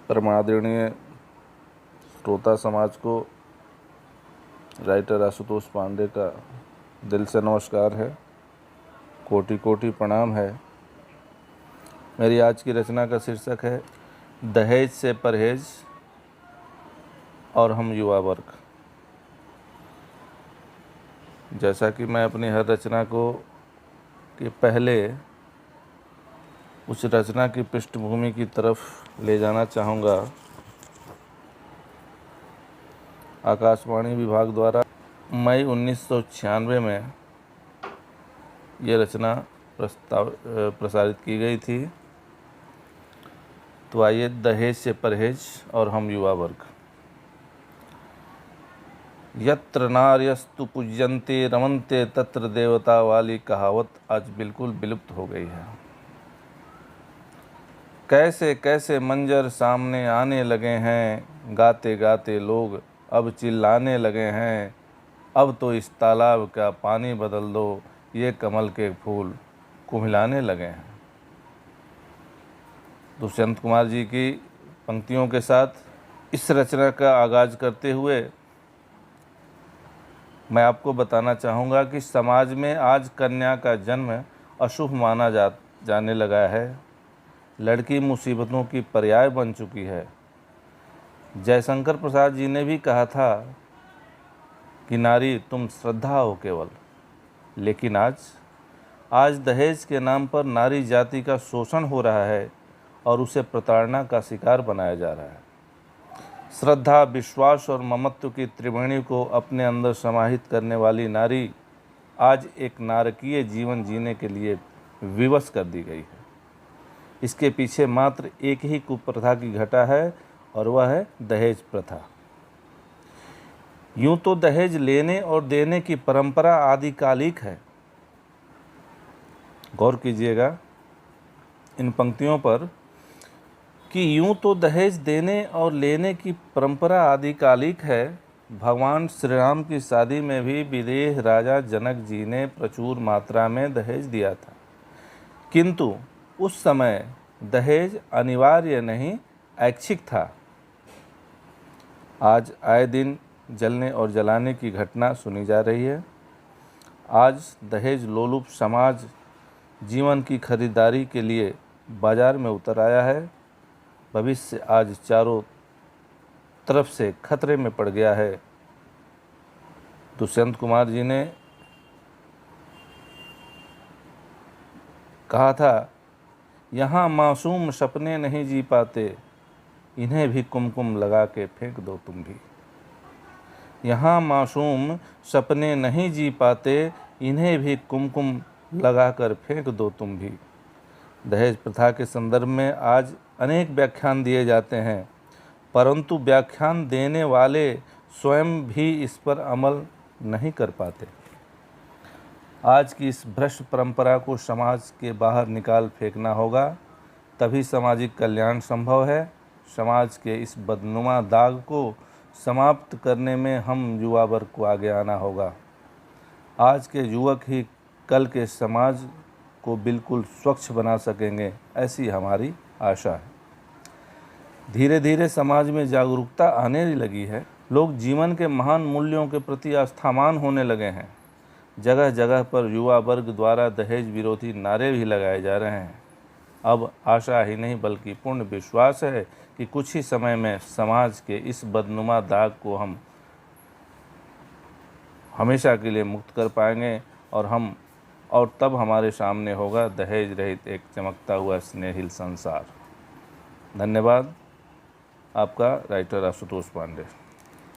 परमादरणीय श्रोता समाज को राइटर आशुतोष पांडे का दिल से नमस्कार है, कोटि कोटि प्रणाम है। मेरी आज की रचना का शीर्षक है दहेज से परहेज और हम युवा वर्ग। जैसा कि मैं अपनी हर रचना को के पहले उस रचना की पृष्ठभूमि की तरफ ले जाना चाहूँगा। आकाशवाणी विभाग द्वारा मई 1996 में ये रचना प्रसारित की गई थी। तो आइए, दहेज से परहेज और हम युवा वर्ग। यत्र नार्यस्तु पूज्यन्ते रमन्ते तत्र देवता वाली कहावत आज बिल्कुल विलुप्त हो गई है। कैसे कैसे मंजर सामने आने लगे हैं, गाते गाते लोग अब चिल्लाने लगे हैं, अब तो इस तालाब का पानी बदल दो, ये कमल के फूल कुम्हिलाने लगे हैं। दुष्यंत कुमार जी की पंक्तियों के साथ इस रचना का आगाज करते हुए मैं आपको बताना चाहूँगा कि समाज में आज कन्या का जन्म अशुभ माना जाने लगा है। लड़की मुसीबतों की पर्याय बन चुकी है। जयशंकर प्रसाद जी ने भी कहा था कि नारी तुम श्रद्धा हो केवल, लेकिन आज दहेज के नाम पर नारी जाति का शोषण हो रहा है और उसे प्रताड़ना का शिकार बनाया जा रहा है। श्रद्धा, विश्वास और ममत्व की त्रिवेणी को अपने अंदर समाहित करने वाली नारी आज एक नारकीय जीवन जीने के लिए विवश कर दी गई है। इसके पीछे मात्र एक ही कुप्रथा की घटा है और वह है दहेज प्रथा। यूं तो दहेज लेने और देने की परंपरा आदिकालिक है। गौर कीजिएगा इन पंक्तियों पर कि यूं तो दहेज देने और लेने की परंपरा आदिकालिक है। भगवान श्री राम की शादी में भी विदेह राजा जनक जी ने प्रचुर मात्रा में दहेज दिया था, किंतु उस समय दहेज अनिवार्य नहीं, ऐच्छिक था। आज आए दिन जलने और जलाने की घटना सुनी जा रही है। आज दहेज लोलुप समाज जीवन की खरीदारी के लिए बाजार में उतर आया है। भविष्य आज चारों तरफ से खतरे में पड़ गया है। दुष्यंत कुमार जी ने कहा था, यहाँ मासूम सपने नहीं जी पाते, इन्हें भी कुमकुम लगा के फेंक दो तुम भी। यहाँ मासूम सपने नहीं जी पाते, इन्हें भी कुमकुम लगा कर फेंक दो तुम भी। दहेज प्रथा के संदर्भ में आज अनेक व्याख्यान दिए जाते हैं, परंतु व्याख्यान देने वाले स्वयं भी इस पर अमल नहीं कर पाते। आज की इस भ्रष्ट परंपरा को समाज के बाहर निकाल फेंकना होगा, तभी सामाजिक कल्याण संभव है। समाज के इस बदनुमा दाग को समाप्त करने में हम युवा वर्ग को आगे आना होगा। आज के युवक ही कल के समाज को बिल्कुल स्वच्छ बना सकेंगे, ऐसी हमारी आशा है। धीरे धीरे समाज में जागरूकता आने लगी है। लोग जीवन के महान मूल्यों के प्रति आस्थावान होने लगे हैं। जगह जगह पर युवा वर्ग द्वारा दहेज विरोधी नारे भी लगाए जा रहे हैं। अब आशा ही नहीं बल्कि पूर्ण विश्वास है कि कुछ ही समय में समाज के इस बदनुमा दाग को हम हमेशा के लिए मुक्त कर पाएंगे और तब हमारे सामने होगा दहेज रहित एक चमकता हुआ स्नेहिल संसार। धन्यवाद। आपका राइटर आशुतोष पांडे।